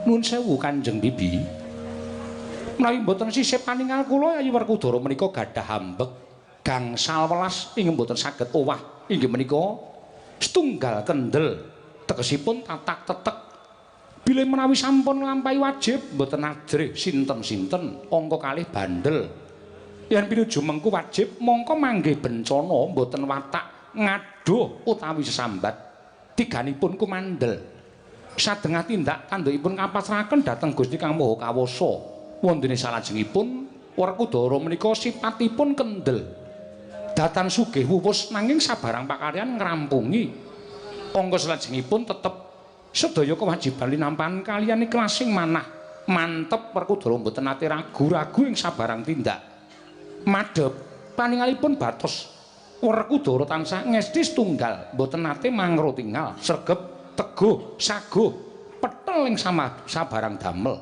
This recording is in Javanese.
Nuwun sewu Kanjeng Bibi. Menawi mboten sisih paningal kula Yayi Werkudara menika gadah hambek gangsal welas inggih mboten saged owah inggih menika setunggal kendel tegesipun tatak tetek bilih menawi sampun nglampahi wajib mboten ajrih sinten-sinten angka kalih bandel yen pinuju mengku wajib mongko manggih bencana mboten watak ngadoh utawi sesambat tiganipun kumandel sadengah tindak kandhakipun kapasrahaken dhateng Gusti Kang Maha Kawasa wondene salajengipun Werkudara menika sipatipun kendel datan sugih wuwus nanging sabarang pakaryan ngrampungi angka salajengipun tetep sedaya kewajiban linampan kaliyan iklasing manah mantep Werkudara mboten nate ragu-ragu ing sabarang tindak madhep paningalipun batos Werkudara tansah ngesti setunggal mboten nate mangro tinggal sregep teguh saguh petel ing sabarang damel